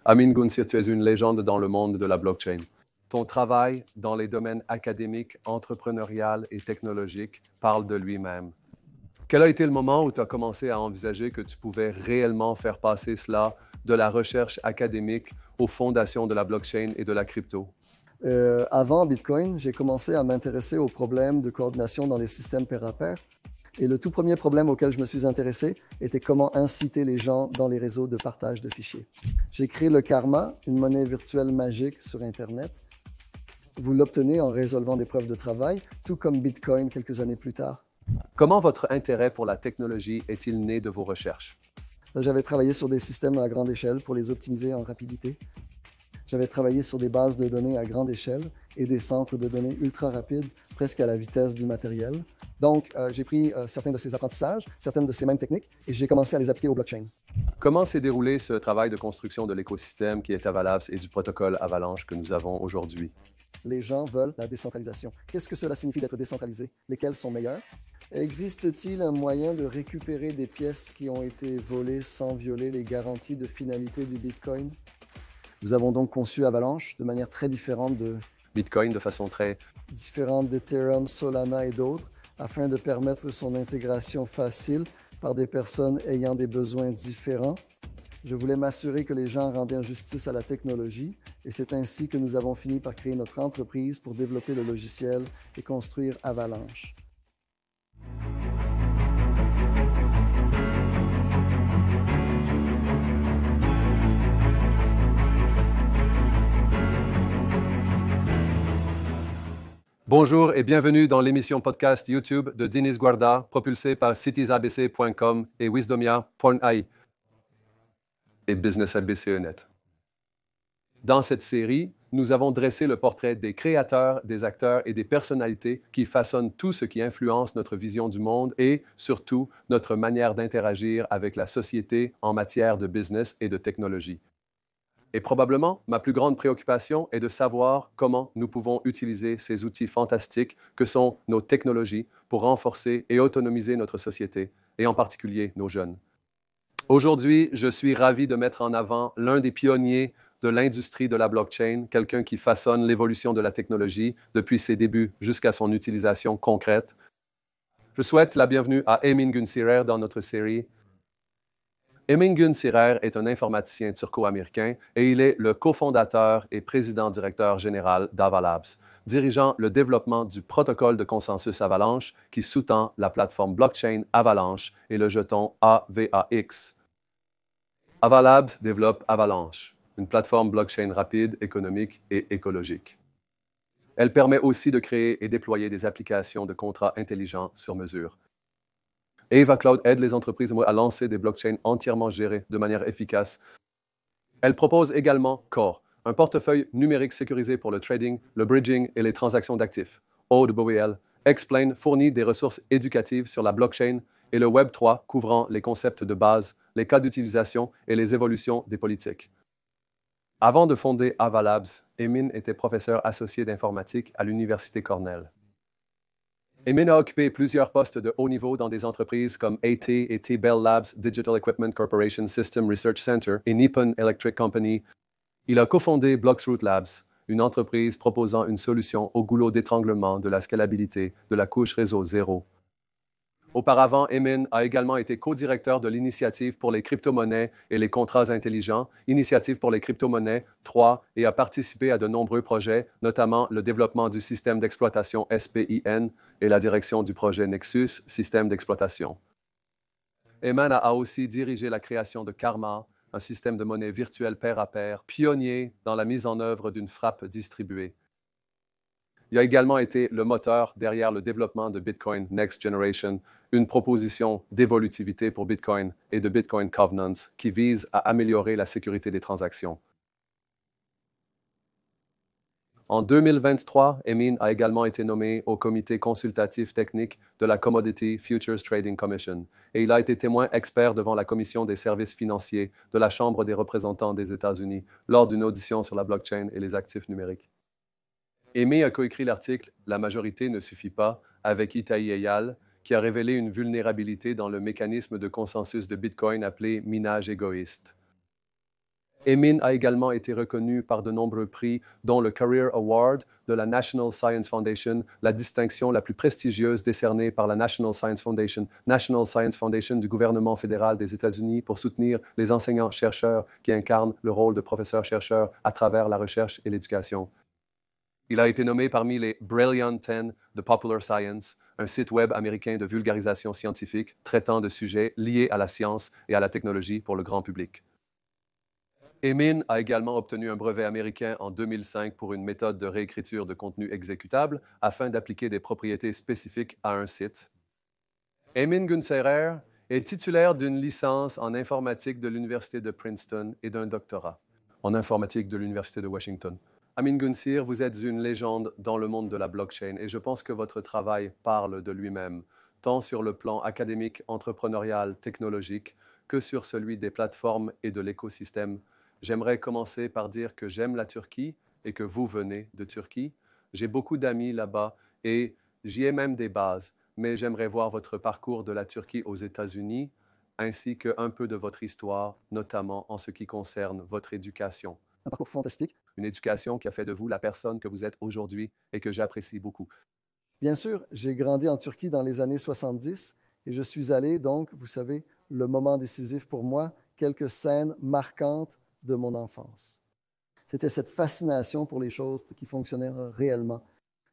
Amin Gunsir, tu es une légende dans le monde de la blockchain. Ton travail dans les domaines académiques, entrepreneurial et technologique parle de lui-même. Quel a été le moment où tu as commencé à envisager que tu pouvais réellement faire passer cela de la recherche académique aux fondations de la blockchain et de la crypto? Avant Bitcoin, j'ai commencé à m'intéresser aux problèmes de coordination dans les systèmes pair à pair. Et le tout premier problème auquel je me suis intéressé était comment inciter les gens dans les réseaux de partage de fichiers. J'ai créé le Karma, une monnaie virtuelle magique sur Internet. Vous l'obtenez en résolvant des preuves de travail, tout comme Bitcoin quelques années plus tard. Comment votre intérêt pour la technologie est-il né de vos recherches? J'avais travaillé sur des systèmes à grande échelle pour les optimiser en rapidité. J'avais travaillé sur des bases de données à grande échelle et des centres de données ultra rapides, presque à la vitesse du matériel. Donc, j'ai pris certains de ces apprentissages, certaines de ces mêmes techniques, et j'ai commencé à les appliquer au blockchain. Comment s'est déroulé ce travail de construction de l'écosystème qui est Avalabs et du protocole Avalanche que nous avons aujourd'hui? Les gens veulent la décentralisation. Qu'est-ce que cela signifie d'être décentralisé? Lesquels sont meilleurs? Existe-t-il un moyen de récupérer des pièces qui ont été volées sans violer les garanties de finalité du Bitcoin? Nous avons donc conçu Avalanche de manière très différente Bitcoin de façon très d'Ethereum, Solana et d'autres, afin de permettre son intégration facile par des personnes ayant des besoins différents. Je voulais m'assurer que les gens rendaient justice à la technologie et c'est ainsi que nous avons fini par créer notre entreprise pour développer le logiciel et construire Avalanche. Bonjour et bienvenue dans l'émission podcast YouTube de Denis Guarda, propulsée par citiesabc.com et wisdomia.ai et businessabc.net. Dans cette série, nous avons dressé le portrait des créateurs, des acteurs et des personnalités qui façonnent tout ce qui influence notre vision du monde et, surtout, notre manière d'interagir avec la société en matière de business et de technologie. Et probablement, ma plus grande préoccupation est de savoir comment nous pouvons utiliser ces outils fantastiques que sont nos technologies pour renforcer et autonomiser notre société, et en particulier nos jeunes. Aujourd'hui, je suis ravi de mettre en avant l'un des pionniers de l'industrie de la blockchain, quelqu'un qui façonne l'évolution de la technologie depuis ses débuts jusqu'à son utilisation concrète. Je souhaite la bienvenue à Emin Gün Sirer dans notre série. Emin Gün Sirer est un informaticien turco-américain et il est le cofondateur et président-directeur général d'Avalabs, dirigeant le développement du protocole de consensus Avalanche qui sous-tend la plateforme blockchain Avalanche et le jeton AVAX. Avalabs développe Avalanche, une plateforme blockchain rapide, économique et écologique. Elle permet aussi de créer et déployer des applications de contrats intelligents sur mesure. Ava Cloud aide les entreprises à lancer des blockchains entièrement gérées de manière efficace. Elle propose également Core, un portefeuille numérique sécurisé pour le trading, le bridging et les transactions d'actifs. OWL, Explain fournit des ressources éducatives sur la blockchain et le Web3 couvrant les concepts de base, les cas d'utilisation et les évolutions des politiques. Avant de fonder Avalabs, Emin était professeur associé d'informatique à l'Université Cornell. Emin a occupé plusieurs postes de haut niveau dans des entreprises comme AT et T-Bell Labs, Digital Equipment Corporation System Research Center et Nippon Electric Company. Il a cofondé Bloxroot Labs, une entreprise proposant une solution au goulot d'étranglement de la scalabilité de la couche réseau zéro. Auparavant, Emin a également été co-directeur de l'Initiative pour les crypto-monnaies et les contrats intelligents, Initiative pour les crypto-monnaies 3, et a participé à de nombreux projets, notamment le développement du système d'exploitation SPIN et la direction du projet Nexus, système d'exploitation. Emin a aussi dirigé la création de Karma, un système de monnaie virtuelle pair à pair, pionnier dans la mise en œuvre d'une frappe distribuée. Il a également été le moteur derrière le développement de Bitcoin Next Generation, une proposition d'évolutivité pour Bitcoin et de Bitcoin Covenants qui vise à améliorer la sécurité des transactions. En 2023, Emin a également été nommé au comité consultatif technique de la Commodity Futures Trading Commission et il a été témoin expert devant la Commission des services financiers de la Chambre des représentants des États-Unis lors d'une audition sur la blockchain et les actifs numériques. Emin a coécrit l'article « La majorité ne suffit pas » avec Itaï Eyal, qui a révélé une vulnérabilité dans le mécanisme de consensus de Bitcoin appelé minage égoïste. Emin a également été reconnu par de nombreux prix, dont le Career Award de la National Science Foundation, la distinction la plus prestigieuse décernée par la National Science Foundation du gouvernement fédéral des États-Unis pour soutenir les enseignants-chercheurs qui incarnent le rôle de professeur-chercheur à travers la recherche et l'éducation. Il a été nommé parmi les Brilliant 10 de Popular Science, un site web américain de vulgarisation scientifique traitant de sujets liés à la science et à la technologie pour le grand public. Emin a également obtenu un brevet américain en 2005 pour une méthode de réécriture de contenu exécutable afin d'appliquer des propriétés spécifiques à un site. Emin Gunserer est titulaire d'une licence en informatique de l'Université de Princeton et d'un doctorat en informatique de l'Université de Washington. Emin Gunserer, vous êtes une légende dans le monde de la blockchain et je pense que votre travail parle de lui-même, tant sur le plan académique, entrepreneurial, technologique, que sur celui des plateformes et de l'écosystème. J'aimerais commencer par dire que j'aime la Turquie et que vous venez de Turquie. J'ai beaucoup d'amis là-bas et j'y ai même des bases, mais j'aimerais voir votre parcours de la Turquie aux États-Unis, ainsi qu'un peu de votre histoire, notamment en ce qui concerne votre éducation. Un parcours fantastique. Une éducation qui a fait de vous la personne que vous êtes aujourd'hui et que j'apprécie beaucoup. Bien sûr, j'ai grandi en Turquie dans les années 70 et je suis allé, donc, vous savez, le moment décisif pour moi, quelques scènes marquantes de mon enfance. C'était cette fascination pour les choses qui fonctionnaient réellement.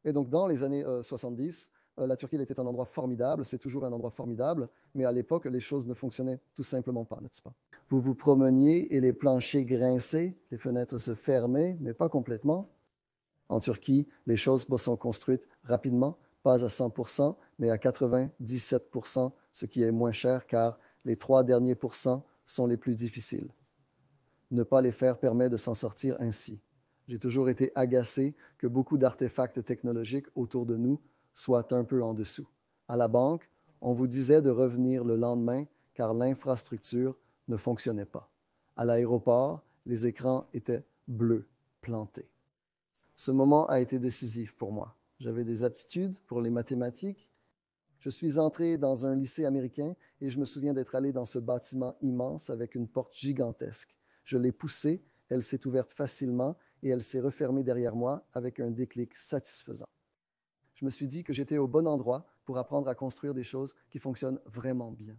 Et donc, dans les années 70, la Turquie était un endroit formidable, c'est toujours un endroit formidable, mais à l'époque, les choses ne fonctionnaient tout simplement pas, n'est-ce pas? Vous vous promeniez et les planchers grinçaient, les fenêtres se fermaient, mais pas complètement. En Turquie, les choses sont construites rapidement, pas à 100%, mais à 97%, ce qui est moins cher car les 3 derniers pourcents sont les plus difficiles. Ne pas les faire permet de s'en sortir ainsi. J'ai toujours été agacé que beaucoup d'artefacts technologiques autour de nous soient un peu en dessous. À la banque, on vous disait de revenir le lendemain car l'infrastructure ne fonctionnait pas. À l'aéroport, les écrans étaient bleus, plantés. Ce moment a été décisif pour moi. J'avais des aptitudes pour les mathématiques. Je suis entré dans un lycée américain et je me souviens d'être allé dans ce bâtiment immense avec une porte gigantesque. Je l'ai poussée, elle s'est ouverte facilement et elle s'est refermée derrière moi avec un déclic satisfaisant. Je me suis dit que j'étais au bon endroit pour apprendre à construire des choses qui fonctionnent vraiment bien.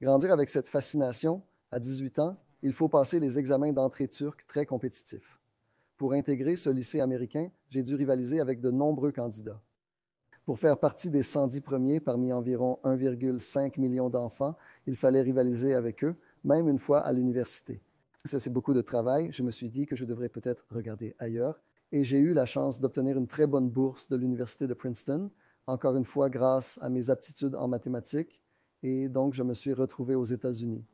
Grandir avec cette fascination, à 18 ans, il faut passer les examens d'entrée turcs très compétitifs. Pour intégrer ce lycée américain, j'ai dû rivaliser avec de nombreux candidats. Pour faire partie des 110 premiers parmi environ 1,5 million d'enfants, il fallait rivaliser avec eux, même une fois à l'université. Ça, c'est beaucoup de travail. Je me suis dit que je devrais peut-être regarder ailleurs. Et j'ai eu la chance d'obtenir une très bonne bourse de l'Université de Princeton, encore une fois grâce à mes aptitudes en mathématiques. Et donc, je me suis retrouvé aux États-Unis.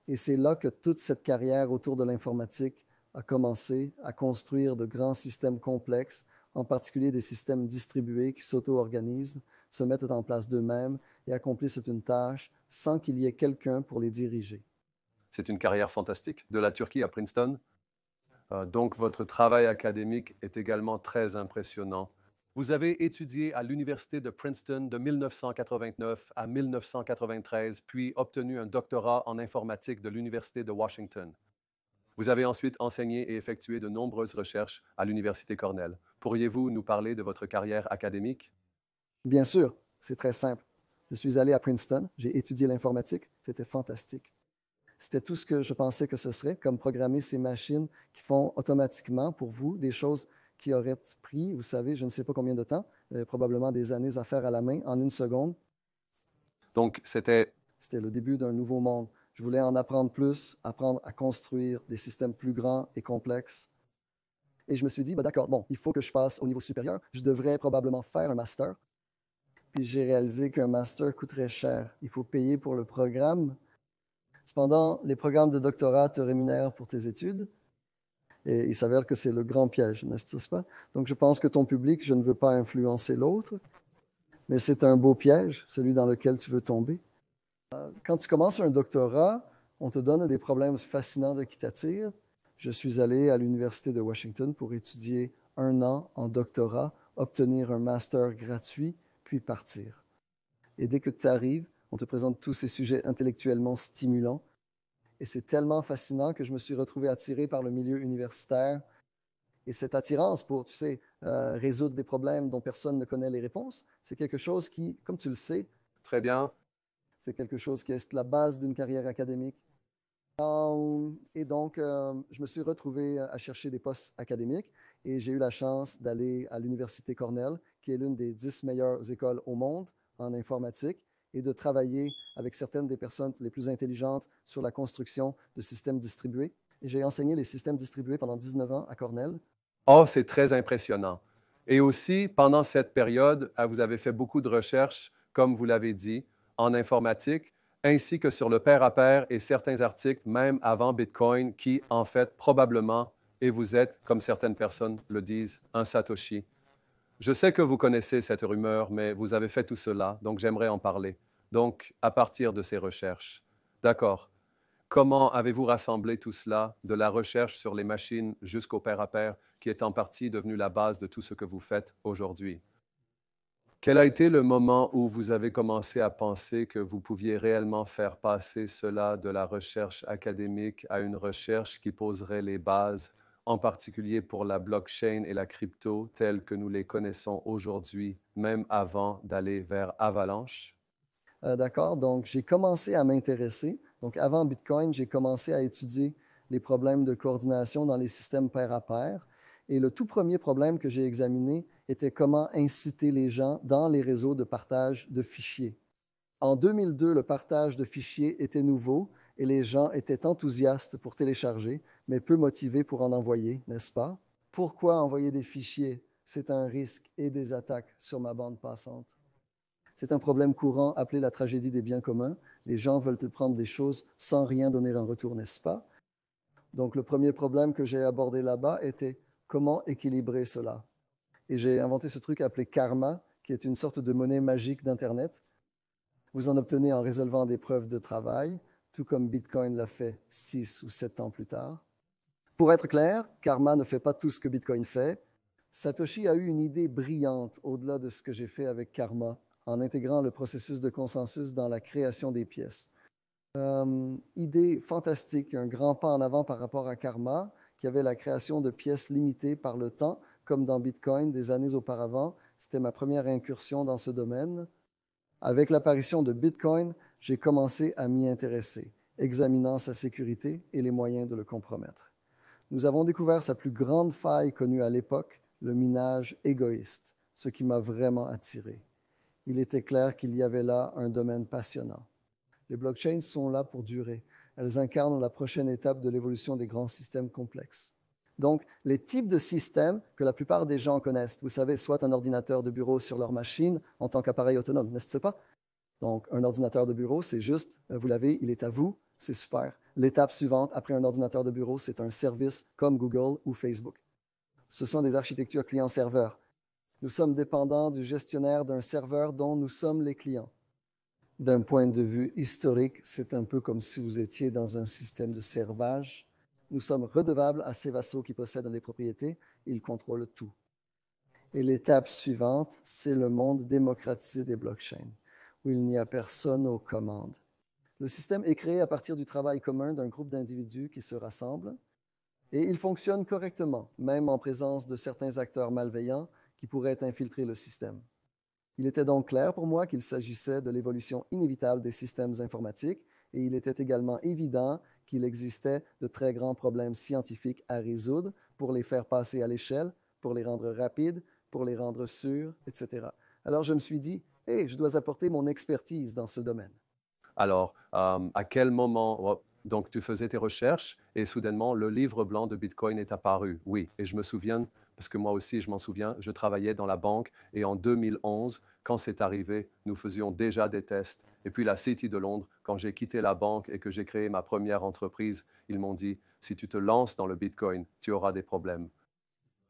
Et c'est là que toute cette carrière autour de l'informatique a commencé à construire de grands systèmes complexes, en particulier des systèmes distribués qui s'auto-organisent, se mettent en place d'eux-mêmes et accomplissent une tâche sans qu'il y ait quelqu'un pour les diriger. C'est une carrière fantastique, de la Turquie à Princeton. Donc, votre travail académique est également très impressionnant. Vous avez étudié à l'Université de Princeton de 1989 à 1993, puis obtenu un doctorat en informatique de l'Université de Washington. Vous avez ensuite enseigné et effectué de nombreuses recherches à l'Université Cornell. Pourriez-vous nous parler de votre carrière académique? Bien sûr, c'est très simple. Je suis allé à Princeton, j'ai étudié l'informatique, c'était fantastique. C'était tout ce que je pensais que ce serait, comme programmer ces machines qui font automatiquement pour vous des choses qui auraient pris, vous savez, je ne sais pas combien de temps, probablement des années à faire à la main en une seconde. Donc, c'était le début d'un nouveau monde. Je voulais en apprendre plus, apprendre à construire des systèmes plus grands et complexes. Et je me suis dit, d'accord, bon, il faut que je passe au niveau supérieur. Je devrais probablement faire un master. Puis j'ai réalisé qu'un master coûterait cher. Il faut payer pour le programme. Cependant, les programmes de doctorat te rémunèrent pour tes études. Et il s'avère que c'est le grand piège, n'est-ce pas? Donc je pense que ton public, je ne veux pas influencer l'autre, mais c'est un beau piège, celui dans lequel tu veux tomber. Quand tu commences un doctorat, on te donne des problèmes fascinants qui t'attirent. Je suis allé à l'Université de Washington pour étudier 1 an en doctorat, obtenir un master gratuit, puis partir. Et dès que tu arrives, on te présente tous ces sujets intellectuellement stimulants. Et c'est tellement fascinant que je me suis retrouvé attiré par le milieu universitaire. Et cette attirance pour, tu sais, résoudre des problèmes dont personne ne connaît les réponses, c'est quelque chose qui, comme tu le sais, Très bien. c'est quelque chose qui est la base d'une carrière académique. Et donc, je me suis retrouvé à chercher des postes académiques et j'ai eu la chance d'aller à l'Université Cornell, qui est l'une des 10 meilleures écoles au monde en informatique, et de travailler avec certaines des personnes les plus intelligentes sur la construction de systèmes distribués. Et j'ai enseigné les systèmes distribués pendant 19 ans à Cornell. Oh, c'est très impressionnant. Et aussi, pendant cette période, vous avez fait beaucoup de recherches, comme vous l'avez dit, en informatique, ainsi que sur le pair à pair et certains articles, même avant Bitcoin, qui, en fait, probablement, et vous êtes, comme certaines personnes le disent, un Satoshi. Je sais que vous connaissez cette rumeur, mais vous avez fait tout cela, donc j'aimerais en parler. Donc, à partir de ces recherches. D'accord. Comment avez-vous rassemblé tout cela, de la recherche sur les machines jusqu'au pair à pair, qui est en partie devenu la base de tout ce que vous faites aujourd'hui? Quel a été le moment où vous avez commencé à penser que vous pouviez réellement faire passer cela de la recherche académique à une recherche qui poserait les bases, en particulier pour la blockchain et la crypto telles que nous les connaissons aujourd'hui, même avant d'aller vers Avalanche? D'accord? Donc, j'ai commencé à m'intéresser. Donc, avant Bitcoin, j'ai commencé à étudier les problèmes de coordination dans les systèmes pair à pair. Et le tout premier problème que j'ai examiné était comment inciter les gens dans les réseaux de partage de fichiers. En 2002, le partage de fichiers était nouveau et les gens étaient enthousiastes pour télécharger, mais peu motivés pour en envoyer, n'est-ce pas? Pourquoi envoyer des fichiers? C'est un risque et des attaques sur ma bande passante. C'est un problème courant appelé la tragédie des biens communs. Les gens veulent te prendre des choses sans rien donner en retour, n'est-ce pas? Donc, le premier problème que j'ai abordé là-bas était comment équilibrer cela. Et j'ai inventé ce truc appelé Karma, qui est une sorte de monnaie magique d'Internet. Vous en obtenez en résolvant des preuves de travail, tout comme Bitcoin l'a fait 6 ou 7 ans plus tard. Pour être clair, Karma ne fait pas tout ce que Bitcoin fait. Satoshi a eu une idée brillante au-delà de ce que j'ai fait avec Karma, en intégrant le processus de consensus dans la création des pièces. Idée fantastique, un grand pas en avant par rapport à Karma, qui avait la création de pièces limitées par le temps, comme dans Bitcoin des années auparavant. C'était ma première incursion dans ce domaine. Avec l'apparition de Bitcoin, j'ai commencé à m'y intéresser, examinant sa sécurité et les moyens de le compromettre. Nous avons découvert sa plus grande faille connue à l'époque, le minage égoïste, ce qui m'a vraiment attiré. Il était clair qu'il y avait là un domaine passionnant. Les blockchains sont là pour durer. Elles incarnent la prochaine étape de l'évolution des grands systèmes complexes. Donc, les types de systèmes que la plupart des gens connaissent, vous savez, soit un ordinateur de bureau sur leur machine en tant qu'appareil autonome, n'est-ce pas? Donc, un ordinateur de bureau, c'est juste, vous l'avez, il est à vous, c'est super. L'étape suivante, après un ordinateur de bureau, c'est un service comme Google ou Facebook. Ce sont des architectures client-serveur. Nous sommes dépendants du gestionnaire d'un serveur dont nous sommes les clients. D'un point de vue historique, c'est un peu comme si vous étiez dans un système de servage. Nous sommes redevables à ces vassaux qui possèdent les propriétés. Ils contrôlent tout. Et l'étape suivante, c'est le monde démocratisé des blockchains, où il n'y a personne aux commandes. Le système est créé à partir du travail commun d'un groupe d'individus qui se rassemblent, et il fonctionne correctement, même en présence de certains acteurs malveillants qui pourraient infiltrer le système. Il était donc clair pour moi qu'il s'agissait de l'évolution inévitable des systèmes informatiques et il était également évident qu'il existait de très grands problèmes scientifiques à résoudre pour les faire passer à l'échelle, pour les rendre rapides, pour les rendre sûrs, etc. Alors je me suis dit, hey, je dois apporter mon expertise dans ce domaine. Alors, à quel moment, donc tu faisais tes recherches et soudainement le livre blanc de Bitcoin est apparu? Oui, et je me souviens, parce que moi aussi je m'en souviens, je travaillais dans la banque et en 2011, quand c'est arrivé, nous faisions déjà des tests. Et puis la City de Londres, quand j'ai quitté la banque et que j'ai créé ma première entreprise, ils m'ont dit, si tu te lances dans le Bitcoin, tu auras des problèmes.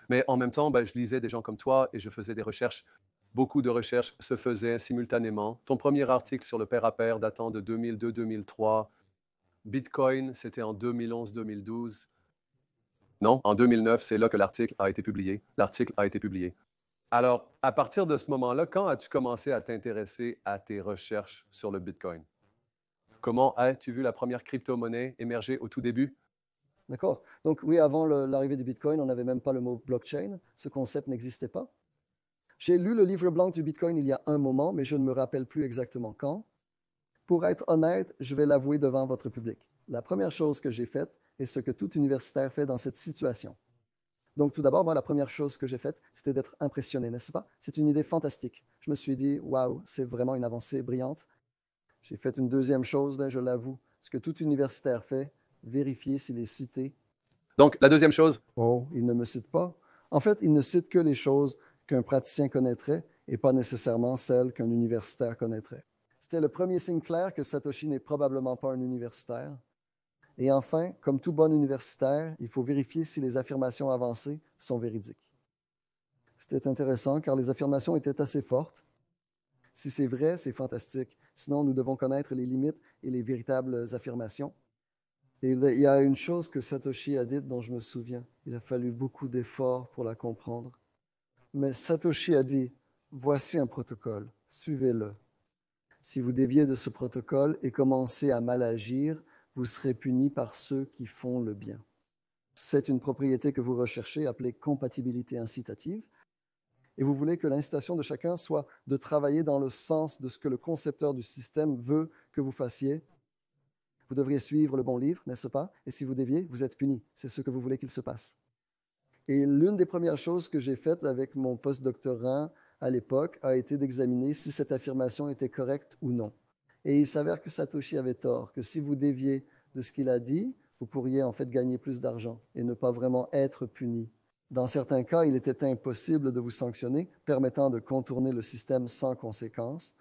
Mais en même temps, je lisais des gens comme toi et je faisais des recherches. Beaucoup de recherches se faisaient simultanément. Ton premier article sur le pair à pair datant de 2002-2003. Bitcoin, c'était en 2011-2012. Non, en 2009, c'est là que l'article a été publié. L'article a été publié. Alors, à partir de ce moment-là, quand as-tu commencé à t'intéresser à tes recherches sur le Bitcoin? Comment as-tu vu la première crypto-monnaie émerger au tout début? D'accord? Donc oui, avant l'arrivée du Bitcoin, on n'avait même pas le mot blockchain. Ce concept n'existait pas. J'ai lu le livre blanc du Bitcoin il y a un moment, mais je ne me rappelle plus exactement quand. Pour être honnête, je vais l'avouer devant votre public. La première chose que j'ai faite est ce que tout universitaire fait dans cette situation. Donc tout d'abord, moi, la première chose que j'ai faite, c'était d'être impressionné, n'est-ce pas? C'est une idée fantastique. Je me suis dit, waouh, c'est vraiment une avancée brillante. J'ai fait une deuxième chose, là, je l'avoue, ce que tout universitaire fait, vérifier s'il est cité. Donc, la deuxième chose, Oh, il ne me cite pas. En fait, il ne cite que les choses qu'un praticien connaîtrait et pas nécessairement celles qu'un universitaire connaîtrait. C'était le premier signe clair que Satoshi n'est probablement pas un universitaire. Et enfin, comme tout bon universitaire, il faut vérifier si les affirmations avancées sont véridiques. C'était intéressant car les affirmations étaient assez fortes. Si c'est vrai, c'est fantastique. Sinon, nous devons connaître les limites et les véritables affirmations. Et il y a une chose que Satoshi a dite dont je me souviens. Il a fallu beaucoup d'efforts pour la comprendre. Mais Satoshi a dit, voici un protocole, suivez-le. Si vous déviez de ce protocole et commencez à mal agir, vous serez puni par ceux qui font le bien. C'est une propriété que vous recherchez, appelée compatibilité incitative. Et vous voulez que l'incitation de chacun soit de travailler dans le sens de ce que le concepteur du système veut que vous fassiez. Vous devriez suivre le bon livre, n'est-ce pas? Et si vous déviez, vous êtes puni. C'est ce que vous voulez qu'il se passe. Et l'une des premières choses que j'ai faites avec mon postdoctorant à l'époque a été d'examiner si cette affirmation était correcte ou non. Et il s'avère que Satoshi avait tort, que si vous déviez de ce qu'il a dit, vous pourriez en fait gagner plus d'argent et ne pas vraiment être puni. Dans certains cas, il était impossible de vous sanctionner, permettant de contourner le système sans conséquence.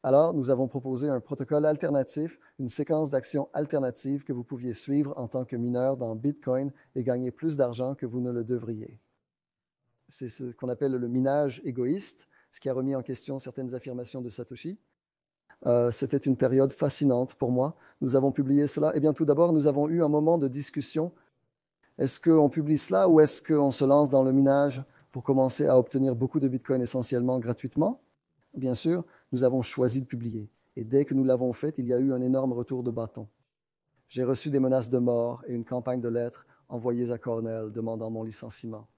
Alors, nous avons proposé un protocole alternatif, une séquence d'actions alternatives que vous pouviez suivre en tant que mineur dans Bitcoin et gagner plus d'argent que vous ne le devriez. C'est ce qu'on appelle le minage égoïste, ce qui a remis en question certaines affirmations de Satoshi. C'était une période fascinante pour moi. Nous avons publié cela. Eh bien, tout d'abord, nous avons eu un moment de discussion. Est-ce qu'on publie cela ou est-ce qu'on se lance dans le minage pour commencer à obtenir beaucoup de Bitcoin essentiellement gratuitement? Bien sûr, nous avons choisi de publier. Et dès que nous l'avons fait, il y a eu un énorme retour de bâton. J'ai reçu des menaces de mort et une campagne de lettres envoyées à Cornell demandant mon licenciement.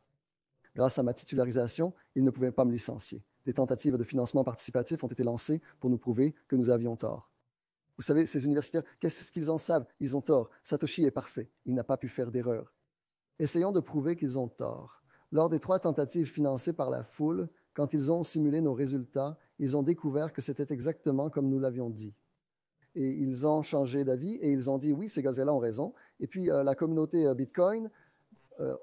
Grâce à ma titularisation, ils ne pouvaient pas me licencier. Des tentatives de financement participatif ont été lancées pour nous prouver que nous avions tort. Vous savez, ces universitaires, qu'est-ce qu'ils en savent? Ils ont tort. Satoshi est parfait. Il n'a pas pu faire d'erreur. Essayons de prouver qu'ils ont tort. Lors des 3 tentatives financées par la foule, quand ils ont simulé nos résultats, ils ont découvert que c'était exactement comme nous l'avions dit. Et ils ont changé d'avis et ils ont dit, oui, ces gars-là ont raison. Et puis, la communauté Bitcoin,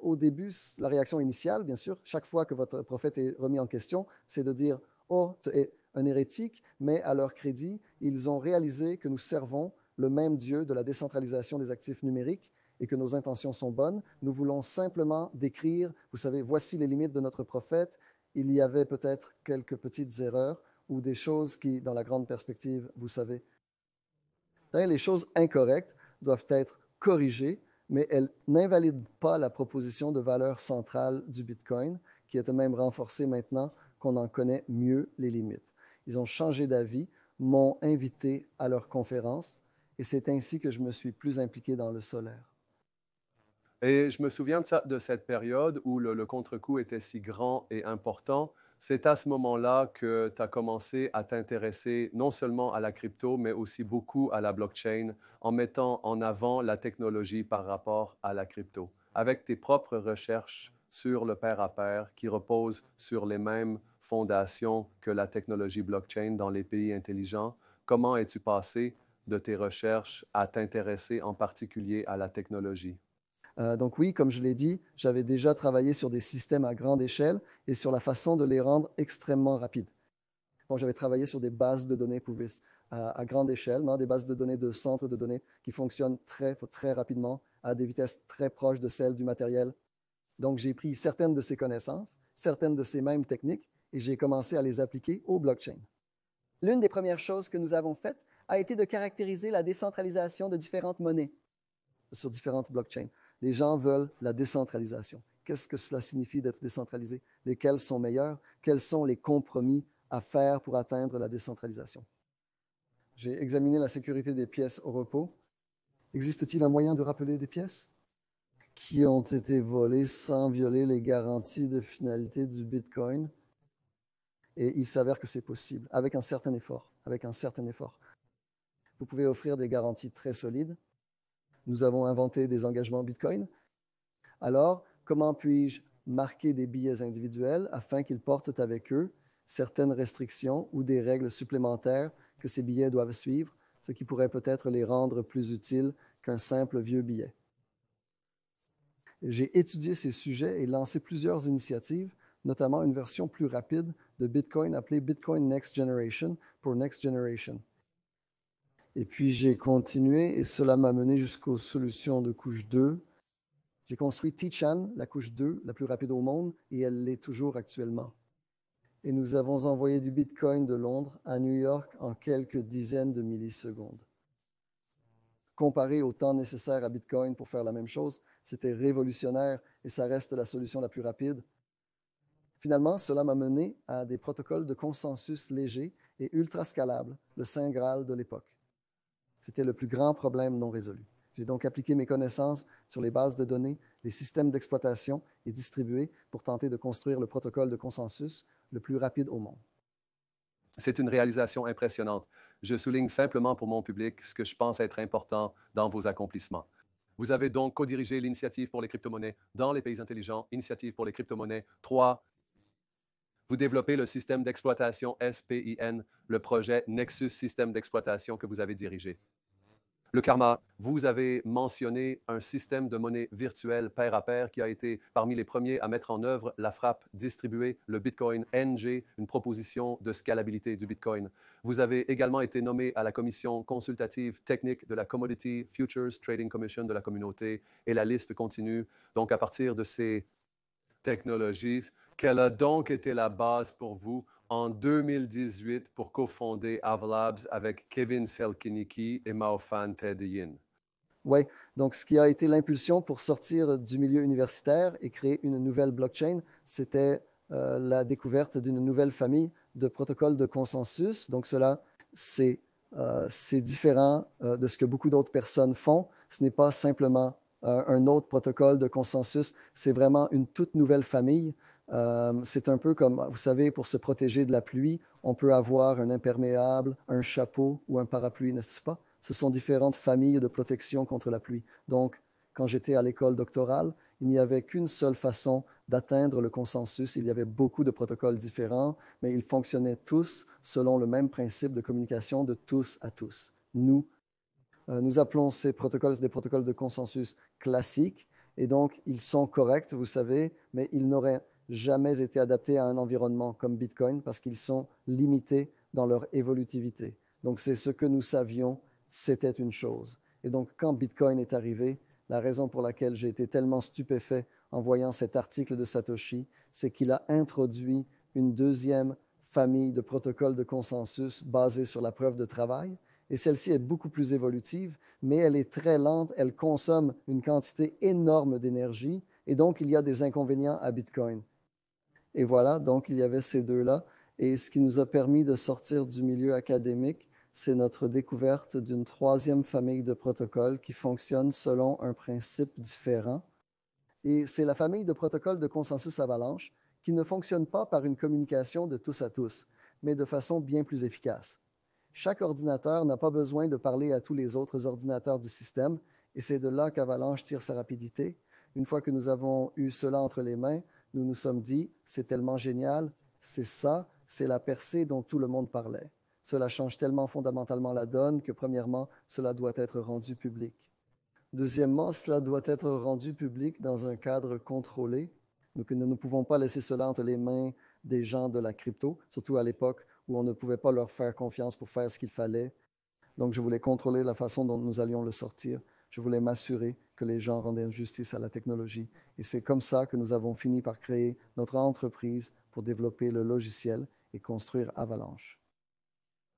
au début, la réaction initiale, bien sûr, chaque fois que votre prophète est remis en question, c'est de dire, oh, tu es un hérétique, mais à leur crédit, ils ont réalisé que nous servons le même Dieu de la décentralisation des actifs numériques et que nos intentions sont bonnes. Nous voulons simplement décrire, vous savez, voici les limites de notre prophète. Il y avait peut-être quelques petites erreurs ou des choses qui, dans la grande perspective, vous savez, les choses incorrectes doivent être corrigées, mais elles n'invalident pas la proposition de valeur centrale du Bitcoin, qui est même renforcée maintenant qu'on en connaît mieux les limites. Ils ont changé d'avis, m'ont invité à leur conférence, et c'est ainsi que je me suis plus impliqué dans le solaire. Et je me souviens de cette période où le contre-coup était si grand et important. C'est à ce moment-là que tu as commencé à t'intéresser non seulement à la crypto, mais aussi beaucoup à la blockchain, en mettant en avant la technologie par rapport à la crypto, avec tes propres recherches sur le pair à pair qui reposent sur les mêmes fondations que la technologie blockchain dans les pays intelligents. Comment es-tu passé de tes recherches à t'intéresser en particulier à la technologie? Donc oui, comme je l'ai dit, j'avais déjà travaillé sur des systèmes à grande échelle et sur la façon de les rendre extrêmement rapides. Bon, j'avais travaillé sur des bases de données à grande échelle, des bases de données de centres de données qui fonctionnent très, très rapidement à des vitesses très proches de celles du matériel. Donc j'ai pris certaines de ces connaissances, certaines de ces mêmes techniques et j'ai commencé à les appliquer au blockchain. L'une des premières choses que nous avons faites a été de caractériser la décentralisation de différentes monnaies sur différentes blockchains. Les gens veulent la décentralisation. Qu'est-ce que cela signifie d'être décentralisé? Lesquels sont meilleurs? Quels sont les compromis à faire pour atteindre la décentralisation? J'ai examiné la sécurité des pièces au repos. Existe-t-il un moyen de rappeler des pièces qui ont été volées sans violer les garanties de finalité du Bitcoin? Et il s'avère que c'est possible, avec un certain effort. Vous pouvez offrir des garanties très solides. Nous avons inventé des engagements Bitcoin. Alors, comment puis-je marquer des billets individuels afin qu'ils portent avec eux certaines restrictions ou des règles supplémentaires que ces billets doivent suivre, ce qui pourrait peut-être les rendre plus utiles qu'un simple vieux billet? J'ai étudié ces sujets et lancé plusieurs initiatives, notamment une version plus rapide de Bitcoin appelée Bitcoin Next Generation pour Next Generation. Et puis j'ai continué et cela m'a mené jusqu'aux solutions de couche 2. J'ai construit Tichan, la couche 2, la plus rapide au monde, et elle l'est toujours actuellement. Et nous avons envoyé du Bitcoin de Londres à New York en quelques dizaines de millisecondes. Comparé au temps nécessaire à Bitcoin pour faire la même chose, c'était révolutionnaire et ça reste la solution la plus rapide. Finalement, cela m'a mené à des protocoles de consensus légers et ultra scalables, le Saint Graal de l'époque. C'était le plus grand problème non résolu. J'ai donc appliqué mes connaissances sur les bases de données, les systèmes d'exploitation et distribués pour tenter de construire le protocole de consensus le plus rapide au monde. C'est une réalisation impressionnante. Je souligne simplement pour mon public ce que je pense être important dans vos accomplissements. Vous avez donc co-dirigé l'initiative pour les crypto-monnaies dans les pays intelligents, initiative pour les crypto-monnaies 3. Vous développez le système d'exploitation SPIN, le projet Nexus Système d'exploitation que vous avez dirigé. Le karma, vous avez mentionné un système de monnaie virtuelle pair à pair qui a été parmi les premiers à mettre en œuvre la frappe distribuée, le Bitcoin NG, une proposition de scalabilité du Bitcoin. Vous avez également été nommé à la commission consultative technique de la Commodity Futures Trading Commission de la communauté et la liste continue. Donc, à partir de ces technologies, quelle a donc été la base pour vous en 2018 pour cofonder Avalabs avec Kevin Selkiniki et Maofan Tediyin? Oui, donc ce qui a été l'impulsion pour sortir du milieu universitaire et créer une nouvelle blockchain, c'était la découverte d'une nouvelle famille de protocoles de consensus. Donc cela, c'est différent de ce que beaucoup d'autres personnes font. Ce n'est pas simplement un autre protocole de consensus, c'est vraiment une toute nouvelle famille. C'est un peu comme, vous savez, pour se protéger de la pluie, on peut avoir un imperméable, un chapeau ou un parapluie, n'est-ce pas? Ce sont différentes familles de protection contre la pluie. Donc, quand j'étais à l'école doctorale, il n'y avait qu'une seule façon d'atteindre le consensus. Il y avait beaucoup de protocoles différents, mais ils fonctionnaient tous selon le même principe de communication de tous à tous. Nous appelons ces protocoles des protocoles de consensus classiques, et donc ils sont corrects, vous savez, mais ils n'auraient jamais été adaptés à un environnement comme Bitcoin parce qu'ils sont limités dans leur évolutivité. Donc c'est ce que nous savions, c'était une chose. Et donc quand Bitcoin est arrivé, la raison pour laquelle j'ai été tellement stupéfait en voyant cet article de Satoshi, c'est qu'il a introduit une deuxième famille de protocoles de consensus basés sur la preuve de travail. Et celle-ci est beaucoup plus évolutive, mais elle est très lente, elle consomme une quantité énorme d'énergie, et donc il y a des inconvénients à Bitcoin. Et voilà, donc il y avait ces deux-là. Et ce qui nous a permis de sortir du milieu académique, c'est notre découverte d'une troisième famille de protocoles qui fonctionne selon un principe différent. Et c'est la famille de protocoles de consensus avalanche qui ne fonctionne pas par une communication de tous à tous, mais de façon bien plus efficace. Chaque ordinateur n'a pas besoin de parler à tous les autres ordinateurs du système, et c'est de là qu'Avalanche tire sa rapidité. Une fois que nous avons eu cela entre les mains, nous nous sommes dit, c'est tellement génial, c'est ça, c'est la percée dont tout le monde parlait. Cela change tellement fondamentalement la donne que, premièrement, cela doit être rendu public. Deuxièmement, cela doit être rendu public dans un cadre contrôlé. Nous ne pouvons pas laisser cela entre les mains des gens de la crypto, surtout à l'époque où on ne pouvait pas leur faire confiance pour faire ce qu'il fallait. Donc, je voulais contrôler la façon dont nous allions le sortir. Je voulais m'assurer que les gens rendaient justice à la technologie. Et c'est comme ça que nous avons fini par créer notre entreprise pour développer le logiciel et construire Avalanche.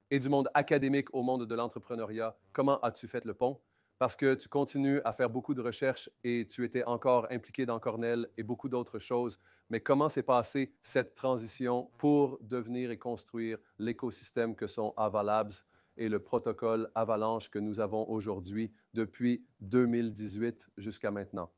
Et du monde académique au monde de l'entrepreneuriat, comment as-tu fait le pont? Parce que tu continues à faire beaucoup de recherches et tu étais encore impliqué dans Cornell et beaucoup d'autres choses. Mais comment s'est passée cette transition pour devenir et construire l'écosystème que sont Avalabs est le protocole Avalanche que nous avons aujourd'hui depuis 2018 jusqu'à maintenant?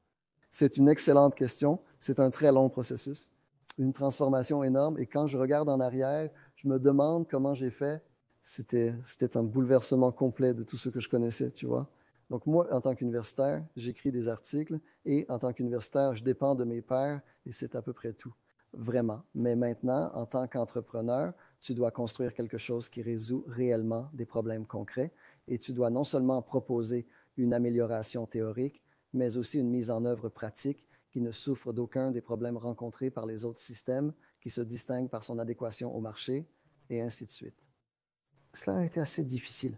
C'est une excellente question. C'est un très long processus, une transformation énorme. Et quand je regarde en arrière, je me demande comment j'ai fait. C'était un bouleversement complet de tout ce que je connaissais, tu vois. Donc moi, en tant qu'universitaire, j'écris des articles et en tant qu'universitaire, je dépends de mes pairs et c'est à peu près tout, vraiment. Mais maintenant, en tant qu'entrepreneur, tu dois construire quelque chose qui résout réellement des problèmes concrets et tu dois non seulement proposer une amélioration théorique, mais aussi une mise en œuvre pratique qui ne souffre d'aucun des problèmes rencontrés par les autres systèmes, qui se distingue par son adéquation au marché, et ainsi de suite. Cela a été assez difficile.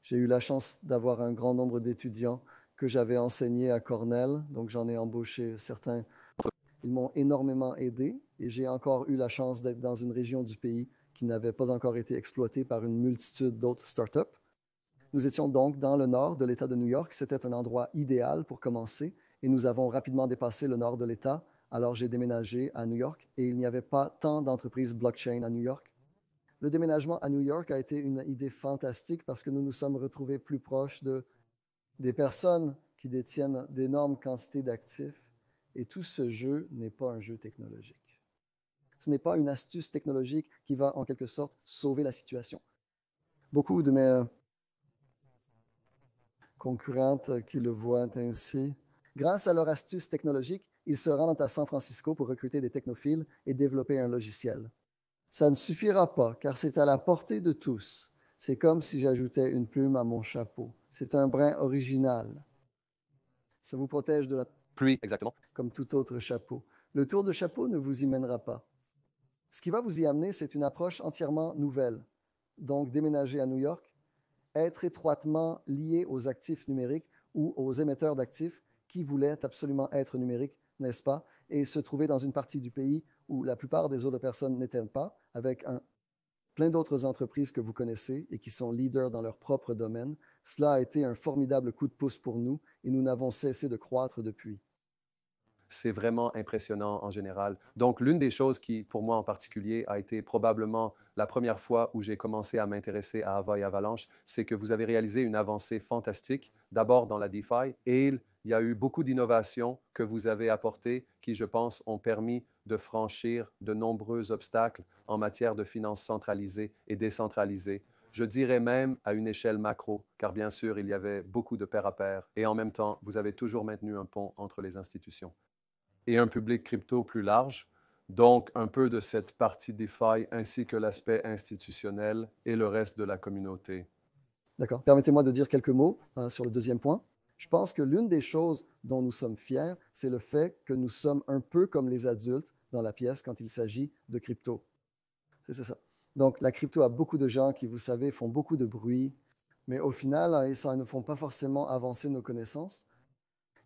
J'ai eu la chance d'avoir un grand nombre d'étudiants que j'avais enseignés à Cornell, donc j'en ai embauché certains. Ils m'ont énormément aidé et j'ai encore eu la chance d'être dans une région du pays qui n'avait pas encore été exploitée par une multitude d'autres startups. Nous étions donc dans le nord de l'État de New York. C'était un endroit idéal pour commencer et nous avons rapidement dépassé le nord de l'État. Alors j'ai déménagé à New York et il n'y avait pas tant d'entreprises blockchain à New York. Le déménagement à New York a été une idée fantastique parce que nous nous sommes retrouvés plus proches des personnes qui détiennent d'énormes quantités d'actifs. Et tout ce jeu n'est pas un jeu technologique. Ce n'est pas une astuce technologique qui va en quelque sorte sauver la situation. Beaucoup de mes concurrentes qui le voient ainsi, grâce à leur astuce technologique, ils se rendent à San Francisco pour recruter des technophiles et développer un logiciel. Ça ne suffira pas, car c'est à la portée de tous. C'est comme si j'ajoutais une plume à mon chapeau. C'est un brin original. Ça vous protège de la pluie, exactement, comme tout autre chapeau. Le tour de chapeau ne vous y mènera pas. Ce qui va vous y amener, c'est une approche entièrement nouvelle. Donc, déménager à New York, être étroitement lié aux actifs numériques ou aux émetteurs d'actifs qui voulaient absolument être numériques, n'est-ce pas, et se trouver dans une partie du pays où la plupart des autres personnes n'étaient pas, avec plein d'autres entreprises que vous connaissez et qui sont leaders dans leur propre domaine. Cela a été un formidable coup de pouce pour nous et nous n'avons cessé de croître depuis. C'est vraiment impressionnant en général. Donc, l'une des choses qui, pour moi en particulier, a été probablement la première fois où j'ai commencé à m'intéresser à Ava et Avalanche, c'est que vous avez réalisé une avancée fantastique, d'abord dans la DeFi, et il y a eu beaucoup d'innovations que vous avez apportées qui, je pense, ont permis de franchir de nombreux obstacles en matière de finances centralisées et décentralisées. Je dirais même à une échelle macro, car bien sûr, il y avait beaucoup de pair à pair, et en même temps, vous avez toujours maintenu un pont entre les institutions et un public crypto plus large, donc un peu de cette partie DeFi ainsi que l'aspect institutionnel et le reste de la communauté. D'accord. Permettez-moi de dire quelques mots sur le deuxième point. Je pense que l'une des choses dont nous sommes fiers, c'est le fait que nous sommes un peu comme les adultes dans la pièce quand il s'agit de crypto. C'est ça. Donc, la crypto a beaucoup de gens qui, vous savez, font beaucoup de bruit, mais au final, ils ne font pas forcément avancer nos connaissances.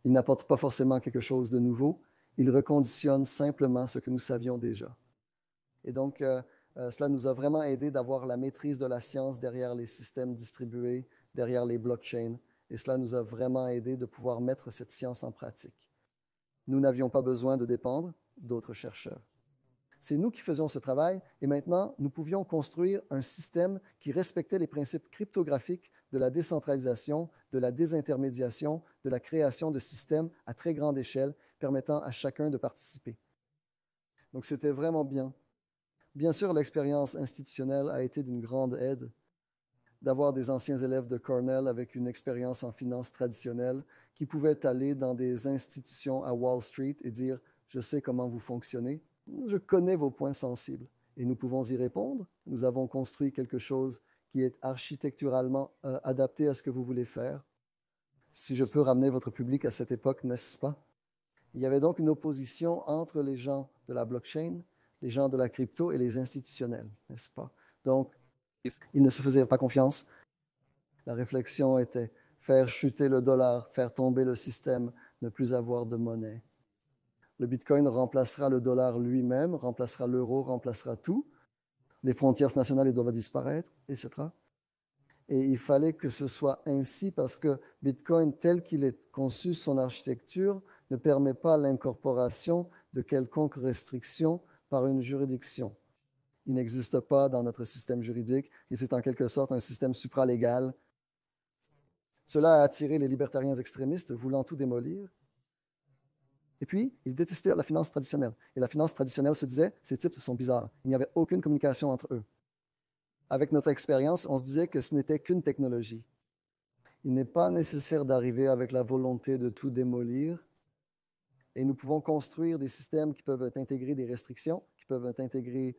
Ils n'apportent pas forcément quelque chose de nouveau. Ils reconditionnent simplement ce que nous savions déjà. Et donc, cela nous a vraiment aidé d'avoir la maîtrise de la science derrière les systèmes distribués, derrière les blockchains. Et cela nous a vraiment aidé de pouvoir mettre cette science en pratique. Nous n'avions pas besoin de dépendre d'autres chercheurs. C'est nous qui faisions ce travail et maintenant, nous pouvions construire un système qui respectait les principes cryptographiques de la décentralisation, de la désintermédiation, de la création de systèmes à très grande échelle permettant à chacun de participer. Donc, c'était vraiment bien. Bien sûr, l'expérience institutionnelle a été d'une grande aide. D'avoir des anciens élèves de Cornell avec une expérience en finance traditionnelle qui pouvaient aller dans des institutions à Wall Street et dire « Je sais comment vous fonctionnez, je connais vos points sensibles. » Et nous pouvons y répondre. Nous avons construit quelque chose qui est architecturalement adapté à ce que vous voulez faire. Si je peux ramener votre public à cette époque, n'est-ce pas? Il y avait donc une opposition entre les gens de la blockchain, les gens de la crypto et les institutionnels, n'est-ce pas? Donc, ils ne se faisaient pas confiance. La réflexion était faire chuter le dollar, faire tomber le système, ne plus avoir de monnaie. Le Bitcoin remplacera le dollar lui-même, remplacera l'euro, remplacera tout. Les frontières nationales doivent disparaître, etc. Et il fallait que ce soit ainsi parce que Bitcoin, tel qu'il est conçu, son architecture, ne permet pas l'incorporation de quelconque restriction par une juridiction. Il n'existe pas dans notre système juridique et c'est en quelque sorte un système supralégal. Cela a attiré les libertariens extrémistes voulant tout démolir. Et puis, ils détestaient la finance traditionnelle. Et la finance traditionnelle se disait, ces types sont bizarres. Il n'y avait aucune communication entre eux. Avec notre expérience, on se disait que ce n'était qu'une technologie. Il n'est pas nécessaire d'arriver avec la volonté de tout démolir. Et nous pouvons construire des systèmes qui peuvent intégrer des restrictions, qui peuvent intégrer...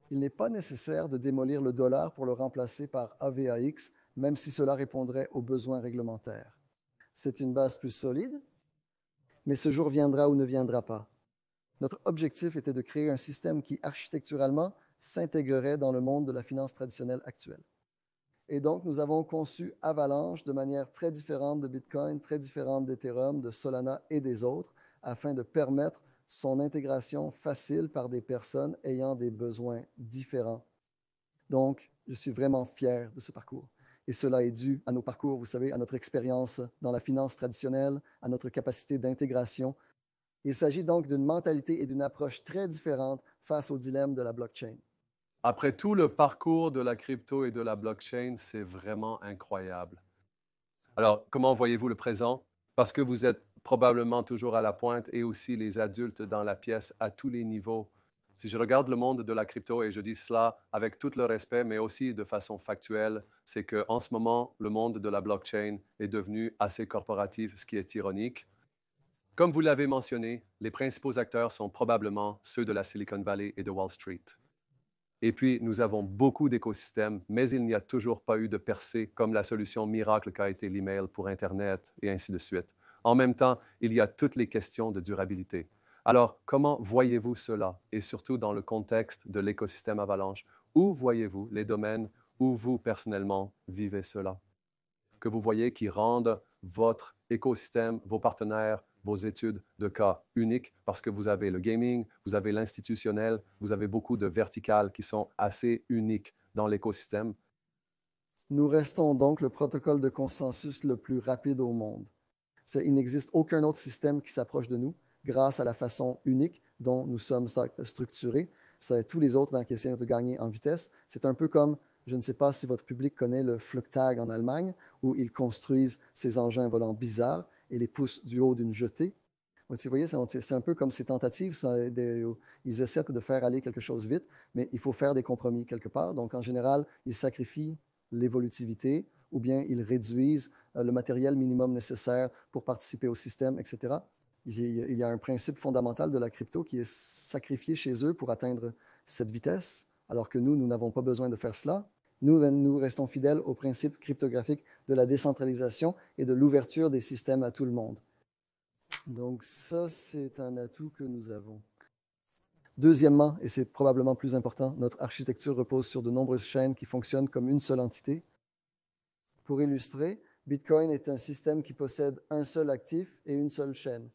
Il n'est pas nécessaire de démolir le dollar pour le remplacer par AVAX, même si cela répondrait aux besoins réglementaires. C'est une base plus solide, mais ce jour viendra ou ne viendra pas. Notre objectif était de créer un système qui, architecturalement, s'intégrerait dans le monde de la finance traditionnelle actuelle. Et donc, nous avons conçu Avalanche de manière très différente de Bitcoin, très différente d'Ethereum, de Solana et des autres, afin de permettre son intégration facile par des personnes ayant des besoins différents. Donc, je suis vraiment fier de ce parcours. Et cela est dû à nos parcours, vous savez, à notre expérience dans la finance traditionnelle, à notre capacité d'intégration. Il s'agit donc d'une mentalité et d'une approche très différente face au dilemme de la blockchain. Après tout le parcours de la crypto et de la blockchain, c'est vraiment incroyable. Alors, comment voyez-vous le présent? Parce que vous êtes probablement toujours à la pointe et aussi les adultes dans la pièce à tous les niveaux. Si je regarde le monde de la crypto, et je dis cela avec tout le respect, mais aussi de façon factuelle, c'est qu'en ce moment, le monde de la blockchain est devenu assez corporatif, ce qui est ironique. Comme vous l'avez mentionné, les principaux acteurs sont probablement ceux de la Silicon Valley et de Wall Street. Et puis, nous avons beaucoup d'écosystèmes, mais il n'y a toujours pas eu de percée comme la solution miracle qu'a été l'email pour Internet et ainsi de suite. En même temps, il y a toutes les questions de durabilité. Alors, comment voyez-vous cela, et surtout dans le contexte de l'écosystème Avalanche? Où voyez-vous les domaines où vous, personnellement, vivez cela? Que vous voyez qui rendent votre écosystème, vos partenaires, vos études de cas uniques, parce que vous avez le gaming, vous avez l'institutionnel, vous avez beaucoup de verticales qui sont assez uniques dans l'écosystème. Nous restons donc le protocole de consensus le plus rapide au monde. Il n'existe aucun autre système qui s'approche de nous grâce à la façon unique dont nous sommes structurés. Tous les autres qui essaient de gagner en vitesse. C'est un peu comme, je ne sais pas si votre public connaît le Flugtag en Allemagne, où ils construisent ces engins volants bizarres et les poussent du haut d'une jetée. Vous voyez, c'est un peu comme ces tentatives. Ils essaient de faire aller quelque chose vite, mais il faut faire des compromis quelque part. Donc, en général, ils sacrifient l'évolutivité ou bien ils réduisent le matériel minimum nécessaire pour participer au système, etc. Il y a un principe fondamental de la crypto qui est sacrifié chez eux pour atteindre cette vitesse, alors que nous n'avons pas besoin de faire cela. Nous restons fidèles au principe cryptographique de la décentralisation et de l'ouverture des systèmes à tout le monde. Donc ça, c'est un atout que nous avons. Deuxièmement, et c'est probablement plus important, notre architecture repose sur de nombreuses chaînes qui fonctionnent comme une seule entité. Pour illustrer, Bitcoin est un système qui possède un seul actif et une seule chaîne.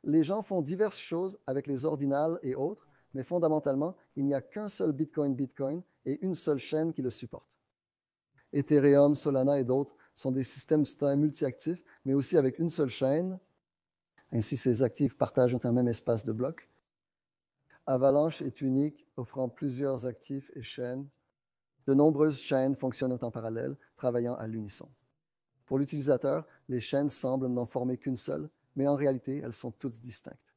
Les gens font diverses choses avec les ordinals et autres, mais fondamentalement, il n'y a qu'un seul Bitcoin et une seule chaîne qui le supporte. Ethereum, Solana et d'autres sont des systèmes multi-actifs, mais aussi avec une seule chaîne. Ainsi, ces actifs partagent un même espace de blocs. Avalanche est unique, offrant plusieurs actifs et chaînes. De nombreuses chaînes fonctionnent en parallèle, travaillant à l'unisson. Pour l'utilisateur, les chaînes semblent n'en former qu'une seule, mais en réalité, elles sont toutes distinctes.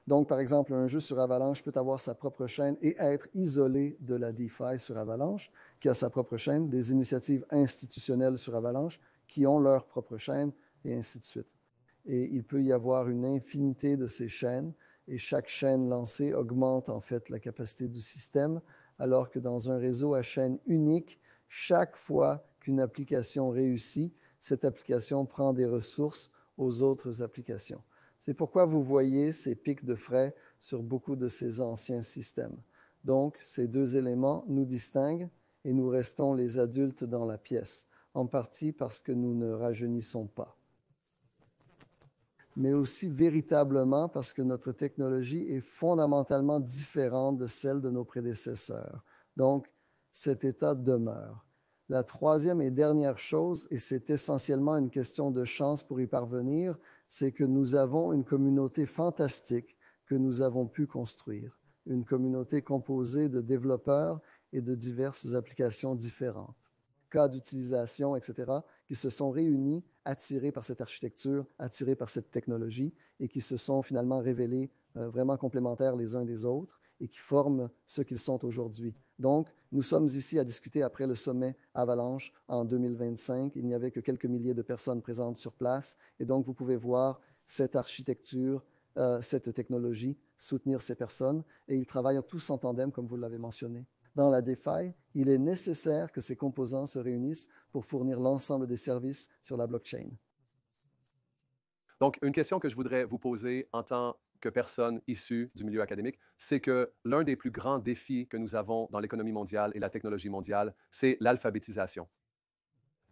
Donc, par exemple, un jeu sur Avalanche peut avoir sa propre chaîne et être isolé de la DeFi sur Avalanche, qui a sa propre chaîne, des initiatives institutionnelles sur Avalanche, qui ont leur propre chaîne, et ainsi de suite. Et il peut y avoir une infinité de ces chaînes, et chaque chaîne lancée augmente en fait la capacité du système, alors que dans un réseau à chaîne unique, chaque fois qu'une application réussit, cette application prend des ressources aux autres applications. C'est pourquoi vous voyez ces pics de frais sur beaucoup de ces anciens systèmes. Donc, ces deux éléments nous distinguent et nous restons les adultes dans la pièce, en partie parce que nous ne rajeunissons pas, mais aussi véritablement parce que notre technologie est fondamentalement différente de celle de nos prédécesseurs. Donc, cet état demeure. La troisième et dernière chose, et c'est essentiellement une question de chance pour y parvenir, c'est que nous avons une communauté fantastique que nous avons pu construire. une communauté composée de développeurs et de diverses applications différentes, cas d'utilisation, etc., qui se sont réunis, attirés par cette architecture, attirés par cette technologie, et qui se sont finalement révélés vraiment complémentaires les uns des autres et qui forment ce qu'ils sont aujourd'hui. Donc, nous sommes ici à discuter après le sommet Avalanche en 2025. Il n'y avait que quelques milliers de personnes présentes sur place, et donc vous pouvez voir cette architecture, cette technologie soutenir ces personnes, et ils travaillent tous en tandem, comme vous l'avez mentionné. Dans la DeFi, il est nécessaire que ces composants se réunissent pour fournir l'ensemble des services sur la blockchain. Donc, une question que je voudrais vous poser en tant que personne issue du milieu académique, c'est que l'un des plus grands défis que nous avons dans l'économie mondiale et la technologie mondiale, c'est l'alphabétisation.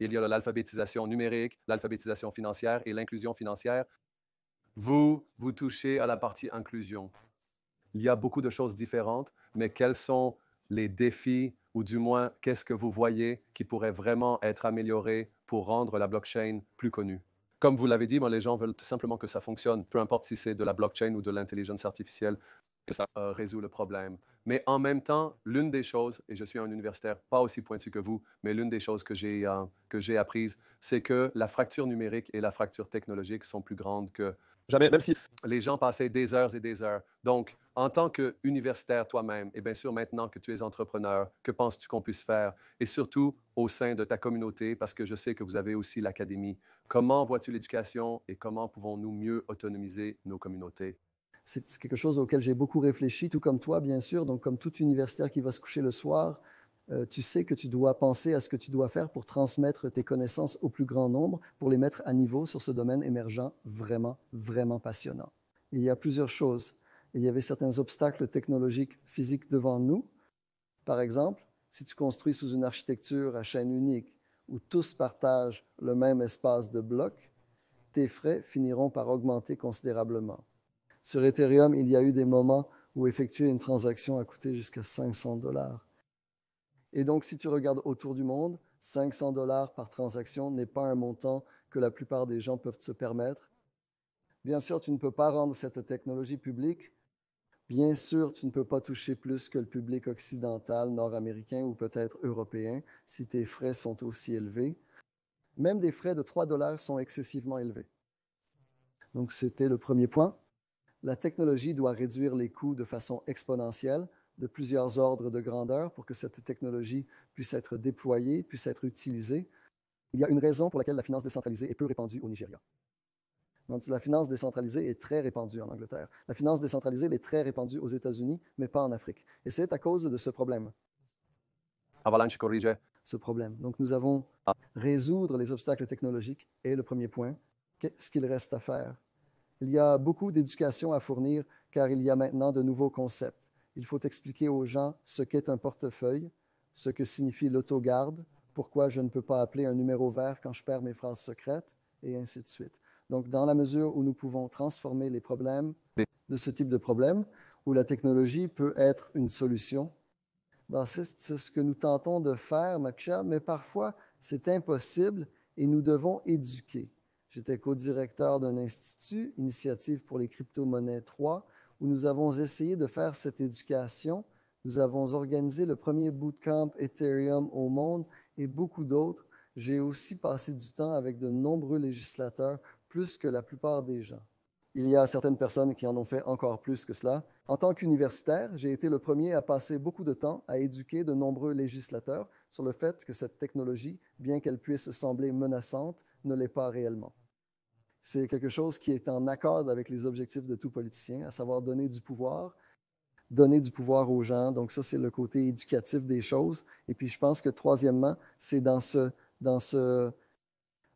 Il y a l'alphabétisation numérique, l'alphabétisation financière et l'inclusion financière. Vous touchez à la partie inclusion. Il y a beaucoup de choses différentes, mais quels sont les défis, ou du moins, qu'est-ce que vous voyez qui pourrait vraiment être amélioré pour rendre la blockchain plus connue? Comme vous l'avez dit, les gens veulent tout simplement que ça fonctionne, peu importe si c'est de la blockchain ou de l'intelligence artificielle, que ça résout le problème. Mais en même temps, l'une des choses, et je suis un universitaire pas aussi pointu que vous, mais l'une des choses que j'ai apprises, c'est que la fracture numérique et la fracture technologique sont plus grandes que jamais, même si les gens passaient des heures et des heures. Donc, en tant qu'universitaire toi-même, et bien sûr maintenant que tu es entrepreneur, que penses-tu qu'on puisse faire? Et surtout au sein de ta communauté, parce que je sais que vous avez aussi l'académie. Comment vois-tu l'éducation et comment pouvons-nous mieux autonomiser nos communautés? C'est quelque chose auquel j'ai beaucoup réfléchi, tout comme toi, bien sûr. Donc, comme tout universitaire qui va se coucher le soir, tu sais que tu dois penser à ce que tu dois faire pour transmettre tes connaissances au plus grand nombre, pour les mettre à niveau sur ce domaine émergent vraiment, vraiment passionnant. Il y a plusieurs choses. Il y avait certains obstacles technologiques physiques devant nous. Par exemple, si tu construis sous une architecture à chaîne unique où tous partagent le même espace de blocs, tes frais finiront par augmenter considérablement. Sur Ethereum, il y a eu des moments où effectuer une transaction a coûté jusqu'à 500 $. Et donc, si tu regardes autour du monde, 500 $ par transaction n'est pas un montant que la plupart des gens peuvent se permettre. Bien sûr, tu ne peux pas rendre cette technologie publique. Bien sûr, tu ne peux pas toucher plus que le public occidental, nord-américain ou peut-être européen si tes frais sont aussi élevés. Même des frais de 3 $ sont excessivement élevés. Donc, c'était le premier point. La technologie doit réduire les coûts de façon exponentielle, de plusieurs ordres de grandeur, pour que cette technologie puisse être déployée, puisse être utilisée. Il y a une raison pour laquelle la finance décentralisée est peu répandue au Nigeria. Donc, la finance décentralisée est très répandue en Angleterre. La finance décentralisée est très répandue aux États-Unis, mais pas en Afrique. Et c'est à cause de ce problème. Avalanche corrige. Ce problème. Donc, nous avons à résoudre les obstacles technologiques et le premier point, qu'est-ce qu'il reste à faire? Il y a beaucoup d'éducation à fournir car il y a maintenant de nouveaux concepts. Il faut expliquer aux gens ce qu'est un portefeuille, ce que signifie l'autogarde, pourquoi je ne peux pas appeler un numéro vert quand je perds mes phrases secrètes, et ainsi de suite. Donc, dans la mesure où nous pouvons transformer les problèmes de ce type de problème, où la technologie peut être une solution, ben c'est ce que nous tentons de faire, Maksha, mais parfois c'est impossible et nous devons éduquer. J'étais co-directeur d'un institut, Initiative pour les crypto-monnaies 3, où nous avons essayé de faire cette éducation. Nous avons organisé le premier bootcamp Ethereum au monde et beaucoup d'autres. J'ai aussi passé du temps avec de nombreux législateurs, plus que la plupart des gens. Il y a certaines personnes qui en ont fait encore plus que cela. En tant qu'universitaire, j'ai été le premier à passer beaucoup de temps à éduquer de nombreux législateurs sur le fait que cette technologie, bien qu'elle puisse sembler menaçante, ne l'est pas réellement. C'est quelque chose qui est en accord avec les objectifs de tout politicien, à savoir donner du pouvoir aux gens. Donc ça, c'est le côté éducatif des choses. Et puis je pense que troisièmement, c'est dans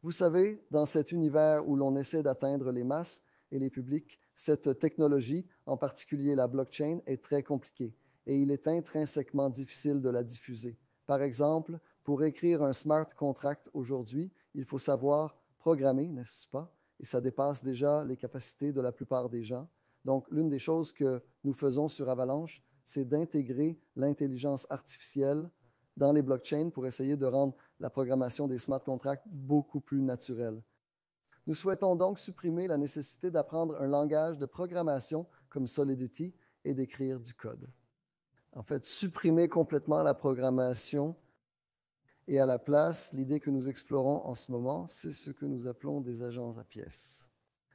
vous savez, dans cet univers où l'on essaie d'atteindre les masses et les publics, cette technologie, en particulier la blockchain, est très compliquée et il est intrinsèquement difficile de la diffuser. Par exemple, pour écrire un smart contract aujourd'hui, il faut savoir programmer, n'est-ce pas? Et ça dépasse déjà les capacités de la plupart des gens. Donc, l'une des choses que nous faisons sur Avalanche, c'est d'intégrer l'intelligence artificielle dans les blockchains pour essayer de rendre la programmation des smart contracts beaucoup plus naturelle. Nous souhaitons donc supprimer la nécessité d'apprendre un langage de programmation comme Solidity et d'écrire du code. En fait, supprimer complètement la programmation et à la place, l'idée que nous explorons en ce moment, c'est ce que nous appelons des agences à pièces.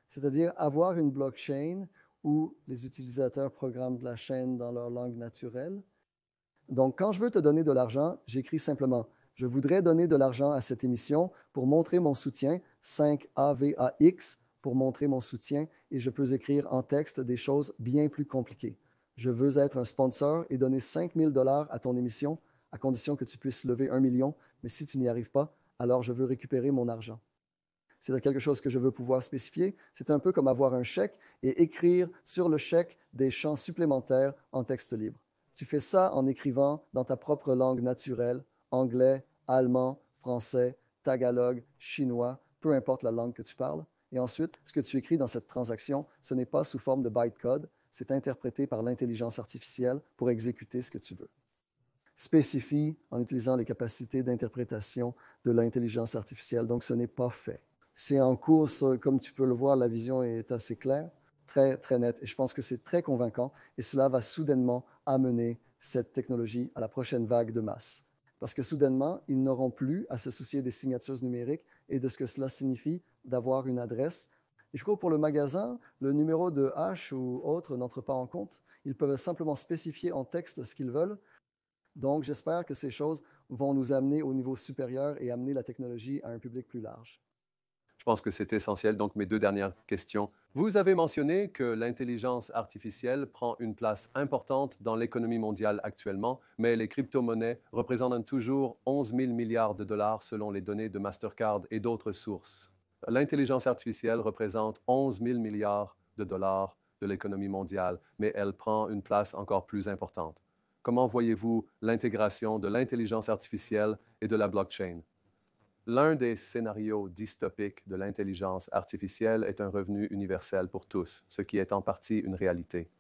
C'est-à-dire avoir une blockchain où les utilisateurs programment de la chaîne dans leur langue naturelle. Donc, quand je veux te donner de l'argent, j'écris simplement « Je voudrais donner de l'argent à cette émission pour montrer mon soutien, 5AVAX pour montrer mon soutien, et je peux écrire en texte des choses bien plus compliquées. Je veux être un sponsor et donner 5 000 $ à ton émission, à condition que tu puisses lever 1 million, mais si tu n'y arrives pas, alors je veux récupérer mon argent. » C'est quelque chose que je veux pouvoir spécifier. C'est un peu comme avoir un chèque et écrire sur le chèque des champs supplémentaires en texte libre. Tu fais ça en écrivant dans ta propre langue naturelle, anglais, allemand, français, tagalog, chinois, peu importe la langue que tu parles. Et ensuite, ce que tu écris dans cette transaction, ce n'est pas sous forme de bytecode, c'est interprété par l'intelligence artificielle pour exécuter ce que tu veux. Spécifie en utilisant les capacités d'interprétation de l'intelligence artificielle, donc ce n'est pas fait. C'est en cours, comme tu peux le voir, la vision est assez claire, très, très nette, et je pense que c'est très convaincant, et cela va soudainement amener cette technologie à la prochaine vague de masse. Parce que soudainement, ils n'auront plus à se soucier des signatures numériques et de ce que cela signifie d'avoir une adresse. Et je crois que pour le magasin, le numéro de hash ou autre n'entre pas en compte. Ils peuvent simplement spécifier en texte ce qu'ils veulent. Donc, j'espère que ces choses vont nous amener au niveau supérieur et amener la technologie à un public plus large. Je pense que c'est essentiel. Donc, mes deux dernières questions. Vous avez mentionné que l'intelligence artificielle prend une place importante dans l'économie mondiale actuellement, mais les crypto-monnaies représentent toujours 11 000 milliards de dollars selon les données de Mastercard et d'autres sources. L'intelligence artificielle représente 11 000 milliards de dollars de l'économie mondiale, mais elle prend une place encore plus importante. Comment voyez-vous l'intégration de l'intelligence artificielle et de la blockchain? L'un des scénarios dystopiques de l'intelligence artificielle est un revenu universel pour tous, ce qui est en partie une réalité.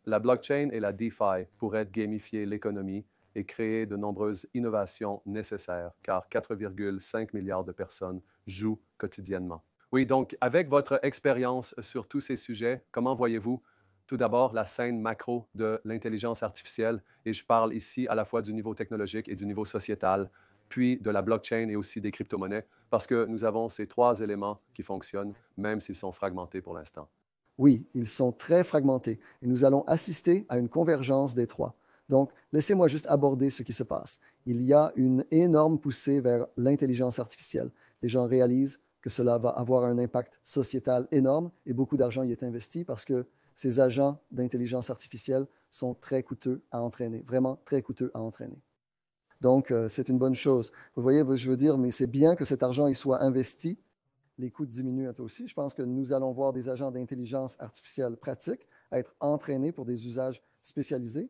La blockchain et la DeFi pourraient gamifier l'économie et créer de nombreuses innovations nécessaires, car 4,5 milliards de personnes jouent quotidiennement. Oui, donc avec votre expérience sur tous ces sujets, comment voyez-vous tout d'abord la scène macro de l'intelligence artificielle, et je parle ici à la fois du niveau technologique et du niveau sociétal, puis de la blockchain et aussi des crypto-monnaies, parce que nous avons ces trois éléments qui fonctionnent, même s'ils sont fragmentés pour l'instant. Oui, ils sont très fragmentés et nous allons assister à une convergence des trois. Donc, laissez-moi juste aborder ce qui se passe. Il y a une énorme poussée vers l'intelligence artificielle. Les gens réalisent que cela va avoir un impact sociétal énorme et beaucoup d'argent y est investi parce que ces agents d'intelligence artificielle sont très coûteux à entraîner, vraiment très coûteux à entraîner. Donc, c'est une bonne chose. Vous voyez, je veux dire, mais c'est bien que cet argent y soit investi. Les coûts diminuent aussi. Je pense que nous allons voir des agents d'intelligence artificielle pratiques être entraînés pour des usages spécialisés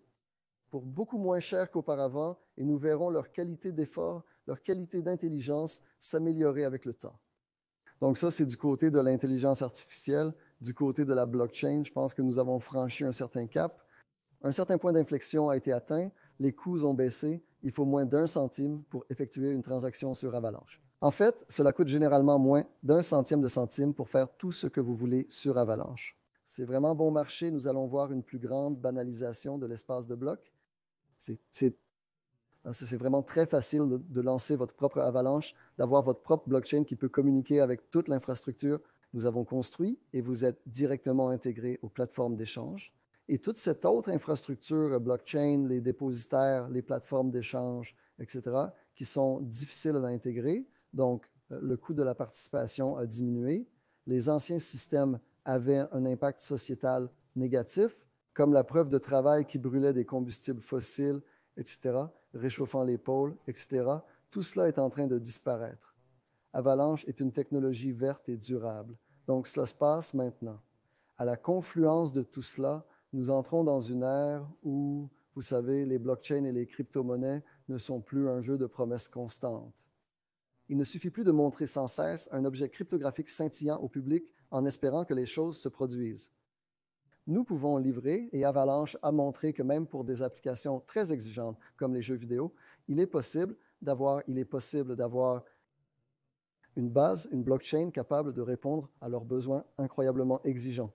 pour beaucoup moins cher qu'auparavant et nous verrons leur qualité d'effort, leur qualité d'intelligence s'améliorer avec le temps. Donc ça, c'est du côté de l'intelligence artificielle. Du côté de la blockchain, je pense que nous avons franchi un certain cap. Un certain point d'inflexion a été atteint, les coûts ont baissé, il faut moins d'1 centime pour effectuer une transaction sur Avalanche. En fait, cela coûte généralement moins d'1 centième de centime pour faire tout ce que vous voulez sur Avalanche. C'est vraiment bon marché, nous allons voir une plus grande banalisation de l'espace de blocs. C'est vraiment très facile de lancer votre propre Avalanche, d'avoir votre propre blockchain qui peut communiquer avec toute l'infrastructure que nous avons construite et vous êtes directement intégré aux plateformes d'échange. Et toute cette autre infrastructure, blockchain, les dépositaires, les plateformes d'échange, etc., qui sont difficiles à intégrer, donc le coût de la participation a diminué. Les anciens systèmes avaient un impact sociétal négatif, comme la preuve de travail qui brûlait des combustibles fossiles, etc., réchauffant les pôles, etc. Tout cela est en train de disparaître. Avalanche est une technologie verte et durable. Donc, cela se passe maintenant. À la confluence de tout cela, nous entrons dans une ère où, vous savez, les blockchains et les crypto-monnaies ne sont plus un jeu de promesses constantes. Il ne suffit plus de montrer sans cesse un objet cryptographique scintillant au public en espérant que les choses se produisent. Nous pouvons livrer, et Avalanche a montré que même pour des applications très exigeantes comme les jeux vidéo, il est possible d'avoir une base, une blockchain capable de répondre à leurs besoins incroyablement exigeants.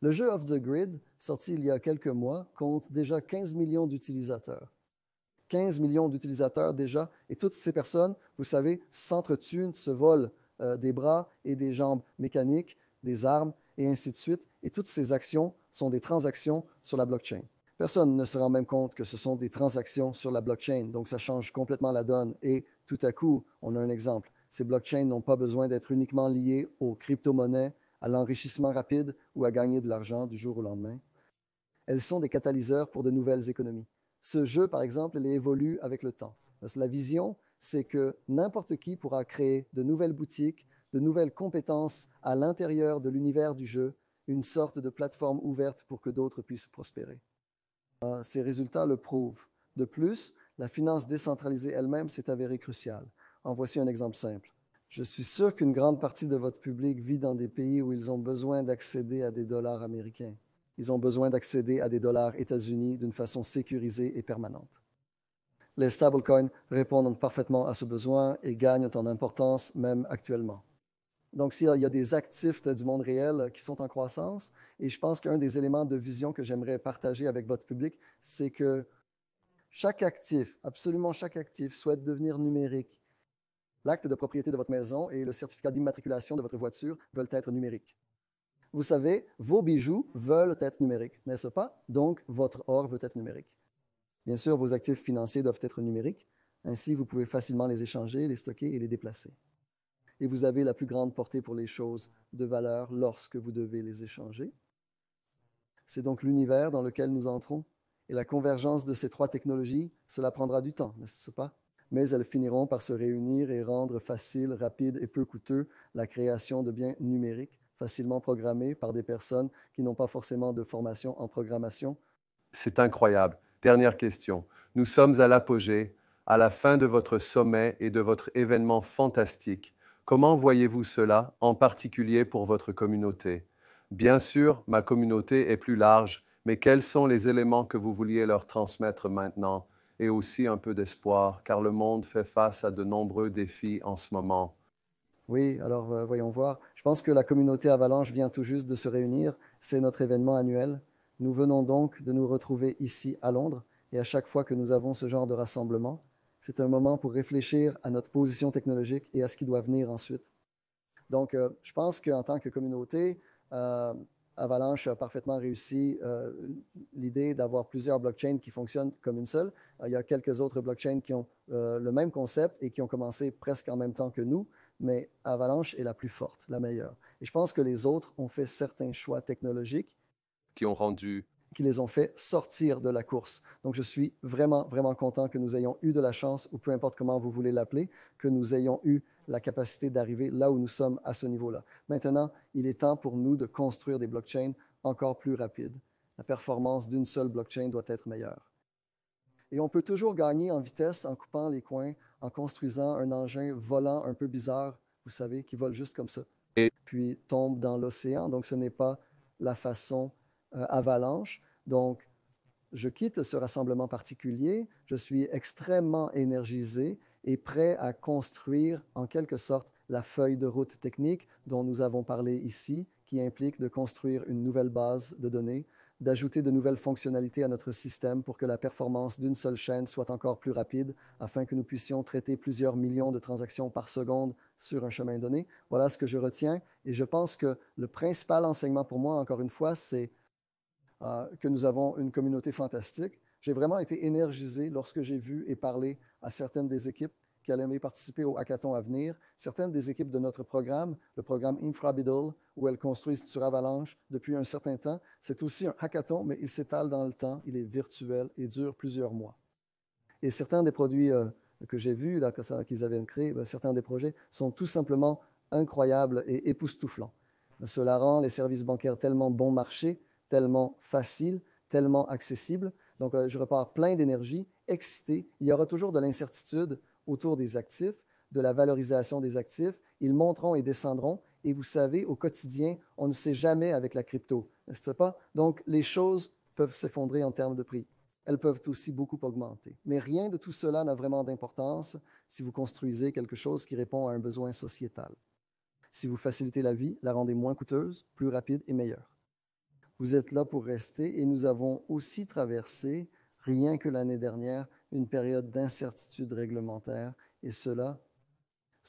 Le jeu Off the Grid, sorti il y a quelques mois, compte déjà 15 millions d'utilisateurs. 15 millions d'utilisateurs déjà, et toutes ces personnes, vous savez, s'entretuent, se volent des bras et des jambes mécaniques, des armes, et ainsi de suite. Et toutes ces actions sont des transactions sur la blockchain. Personne ne se rend même compte que ce sont des transactions sur la blockchain, donc ça change complètement la donne. Et tout à coup, on a un exemple. Ces blockchains n'ont pas besoin d'être uniquement liées aux crypto-monnaies, à l'enrichissement rapide ou à gagner de l'argent du jour au lendemain. Elles sont des catalyseurs pour de nouvelles économies. Ce jeu, par exemple, il évolue avec le temps. La vision, c'est que n'importe qui pourra créer de nouvelles boutiques, de nouvelles compétences à l'intérieur de l'univers du jeu, une sorte de plateforme ouverte pour que d'autres puissent prospérer. Ces résultats le prouvent. De plus, la finance décentralisée elle-même s'est avérée cruciale. En voici un exemple simple. Je suis sûr qu'une grande partie de votre public vit dans des pays où ils ont besoin d'accéder à des dollars américains. Ils ont besoin d'accéder à des dollars États-Unis d'une façon sécurisée et permanente. Les stablecoins répondent parfaitement à ce besoin et gagnent en importance même actuellement. Donc, il y a des actifs du monde réel qui sont en croissance, et je pense qu'un des éléments de vision que j'aimerais partager avec votre public, c'est que chaque actif, absolument chaque actif, souhaite devenir numérique. L'acte de propriété de votre maison et le certificat d'immatriculation de votre voiture veulent être numériques. Vous savez, vos bijoux veulent être numériques, n'est-ce pas? Donc, votre or veut être numérique. Bien sûr, vos actifs financiers doivent être numériques. Ainsi, vous pouvez facilement les échanger, les stocker et les déplacer. Et vous avez la plus grande portée pour les choses de valeur lorsque vous devez les échanger. C'est donc l'univers dans lequel nous entrons. Et la convergence de ces trois technologies, cela prendra du temps, n'est-ce pas? Mais elles finiront par se réunir et rendre facile, rapide et peu coûteux la création de biens numériques, facilement programmés par des personnes qui n'ont pas forcément de formation en programmation. C'est incroyable. Dernière question. Nous sommes à l'apogée, à la fin de votre sommet et de votre événement fantastique. Comment voyez-vous cela, en particulier pour votre communauté? Bien sûr, ma communauté est plus large, mais quels sont les éléments que vous vouliez leur transmettre maintenant? Et aussi un peu d'espoir, car le monde fait face à de nombreux défis en ce moment. Oui, alors voyons voir. Je pense que la communauté Avalanche vient tout juste de se réunir. C'est notre événement annuel. Nous venons donc de nous retrouver ici à Londres, et à chaque fois que nous avons ce genre de rassemblement, c'est un moment pour réfléchir à notre position technologique et à ce qui doit venir ensuite. Donc, je pense qu'en tant que communauté, Avalanche a parfaitement réussi l'idée d'avoir plusieurs blockchains qui fonctionnent comme une seule. Il y a quelques autres blockchains qui ont le même concept et qui ont commencé presque en même temps que nous, mais Avalanche est la plus forte, la meilleure. Et je pense que les autres ont fait certains choix technologiques qui les ont fait sortir de la course. Donc, je suis vraiment, vraiment content que nous ayons eu de la chance, ou peu importe comment vous voulez l'appeler, que nous ayons eu la capacité d'arriver là où nous sommes à ce niveau-là. Maintenant, il est temps pour nous de construire des blockchains encore plus rapides. La performance d'une seule blockchain doit être meilleure. Et on peut toujours gagner en vitesse en coupant les coins, en construisant un engin volant un peu bizarre, vous savez, qui vole juste comme ça, Et puis tombe dans l'océan. Donc, ce n'est pas la façon Avalanche. Donc, je quitte ce rassemblement particulier, je suis extrêmement énergisé et prêt à construire en quelque sorte la feuille de route technique dont nous avons parlé ici, qui implique de construire une nouvelle base de données, d'ajouter de nouvelles fonctionnalités à notre système pour que la performance d'une seule chaîne soit encore plus rapide, afin que nous puissions traiter plusieurs millions de transactions par seconde sur un chemin donné. Voilà ce que je retiens, et je pense que le principal enseignement pour moi, encore une fois, c'est que nous avons une communauté fantastique. J'ai vraiment été énergisé lorsque j'ai vu et parlé à certaines des équipes qui allaient participer au hackathon à venir, certaines des équipes de notre programme, le programme Infrabiddle, où elles construisent sur Avalanche depuis un certain temps. C'est aussi un hackathon, mais il s'étale dans le temps, il est virtuel et dure plusieurs mois. Et certains des produits que j'ai vus, là, qu'ils avaient créés, certains des projets sont tout simplement incroyables et époustouflants. Cela rend les services bancaires tellement bon marché, tellement facile, tellement accessible. Donc, je repars plein d'énergie, excité. Il y aura toujours de l'incertitude autour des actifs, de la valorisation des actifs. Ils monteront et descendront. Et vous savez, au quotidien, on ne sait jamais avec la crypto, n'est-ce pas? Donc, les choses peuvent s'effondrer en termes de prix. Elles peuvent aussi beaucoup augmenter. Mais rien de tout cela n'a vraiment d'importance si vous construisez quelque chose qui répond à un besoin sociétal. Si vous facilitez la vie, la rendez moins coûteuse, plus rapide et meilleure. Vous êtes là pour rester et nous avons aussi traversé, rien que l'année dernière, une période d'incertitude réglementaire et cela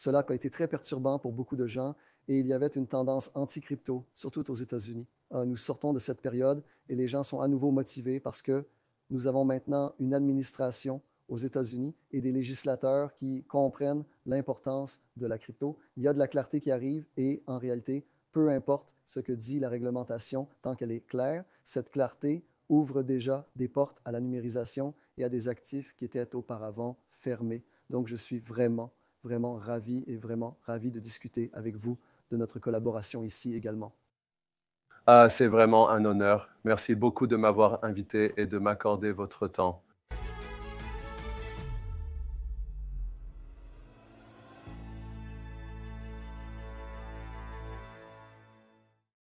a été très perturbant pour beaucoup de gens et il y avait une tendance anti-crypto, surtout aux États-Unis. Nous sortons de cette période et les gens sont à nouveau motivés parce que nous avons maintenant une administration aux États-Unis et des législateurs qui comprennent l'importance de la crypto. Il y a de la clarté qui arrive et en réalité, peu importe ce que dit la réglementation, tant qu'elle est claire, cette clarté ouvre déjà des portes à la numérisation et à des actifs qui étaient auparavant fermés. Donc, je suis vraiment ravi et vraiment ravi de discuter avec vous de notre collaboration ici également. C'est vraiment un honneur. Merci beaucoup de m'avoir invité et de m'accorder votre temps.